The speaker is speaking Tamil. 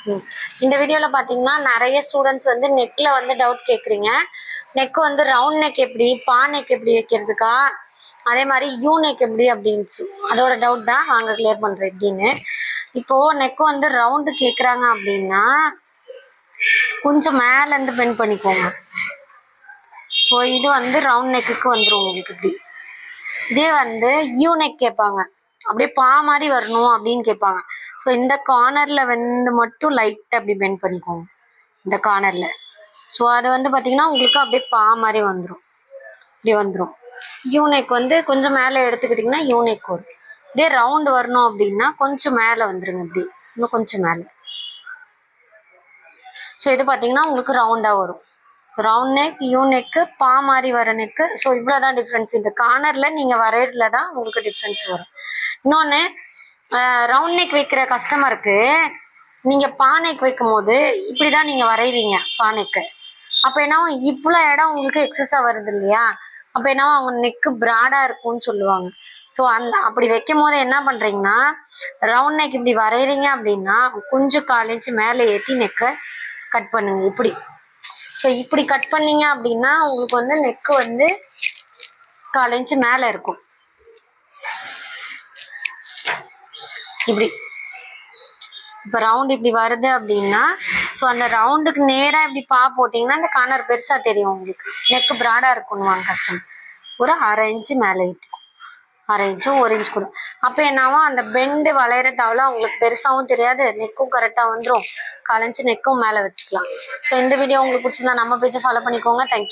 ம். இந்த வீடியோல பாத்தீங்கன்னா நிறைய ஸ்டூடெண்ட்ஸ் வந்து நெக்ல வந்து டவுட் கேக்குறீங்க. நெக் வந்து ரவுண்ட் நெக் எப்படி, பா நெக் எப்படி வைக்கிறதுக்கா, அதே மாதிரி யூ நெக் எப்படி அப்படின்ச்சு. அதோட டவுட் தான், வாங்க கிளியர் பண்றேன் எப்படின்னு. இப்போ நெக் வந்து ரவுண்டு கேக்குறாங்க அப்படின்னா கொஞ்சம் மேல இருந்து பெண்ட் பண்ணிக்கோங்க. ஸோ இது வந்து ரவுண்ட் நெக்குக்கு வந்துடும் உங்களுக்கு இப்படி. இதே வந்து யூ நெக் கேட்பாங்க, அப்படியே பா மாதிரி வரணும் அப்படின்னு கேட்பாங்க. ஸோ இந்த கார்னர்ல வந்து மட்டும் லைட் அப்படி பெண்ட் பண்ணிக்கோங்க இந்த கார்னர்ல. ஸோ அது வந்து பார்த்தீங்கன்னா உங்களுக்கு அப்படியே பா மாதிரி வந்துடும், இப்படி வந்துடும். யூனெக் வந்து கொஞ்சம் மேலே எடுத்துக்கிட்டிங்கன்னா யூனெக் வரும். இதே ரவுண்டு வரணும் அப்படின்னா கொஞ்சம் மேலே வந்துருங்க, இப்படி இன்னும் கொஞ்சம் மேலே. ஸோ இது பார்த்தீங்கன்னா உங்களுக்கு ரவுண்டாக வரும். ரவுண்ட் நெக், யூ நெக்கு, பா மாதிரி வர நெக்கு. ஸோ இவ்வளோதான் டிஃப்ரென்ஸ். இந்த கார்னரில் நீங்கள் வரையிறதுல தான் உங்களுக்கு டிஃப்ரென்ஸ் வரும். இன்னொன்று, ரவுண்ட் நெக் வைக்கிற கஸ்டமருக்கு நீங்கள் பா நெக் வைக்கும் போது இப்படி தான் நீங்கள் வரைவீங்க பா நெக்கு. அப்போ என்ன, இவ்வளோ இடம் உங்களுக்கு எக்ஸஸாக வருது இல்லையா, அப்போ என்ன அவங்க நெக்கு ப்ராடாக இருக்கும்னு சொல்லுவாங்க. ஸோ அப்படி வைக்கும் போது என்ன பண்ணுறீங்கன்னா, ரவுண்ட் நெக் இப்படி வரைகிறீங்க அப்படின்னா கொஞ்சம் 1/4 இன்ச்சு மேலே ஏற்றி நெக்கை கட் பண்ணுங்க இப்படி. ஸோ இப்படி கட் பண்ணீங்க அப்படின்னா உங்களுக்கு வந்து நெக்கு வந்து 1/4 இன்ச்சு மேலே இருக்கும் இப்படி. இப்போ ரவுண்ட் இப்படி வருது அப்படின்னா, ஸோ அந்த ரவுண்டுக்கு நேராக இப்படி பா போட்டிங்கன்னா அந்த கார்னர் பெருசாக தெரியும் உங்களுக்கு. நெக்கு ப்ராடாக இருக்கும்னுவாங்க கஸ்டமர். ஒரு 1/2 இன்ச்சு மேலே ஏற்றிக்கும், 1/2 இன்ச்சும் 1 இன்ச் கூட. அப்போ என்னாவும் அந்த பெண்டு வளையிற தவிர உங்களுக்கு பெருசாகவும் தெரியாது, நெக்கும் கரெக்டாக வந்துடும். 1/4 இன்ச்சு நெக்கும் மேலே வச்சுக்கலாம். ஸோ இந்த வீடியோ உங்களுக்கு பிடிச்சிருந்தா நம்ம பேஜை ஃபாலோ பண்ணிக்கோங்க. தேங்க்யூ.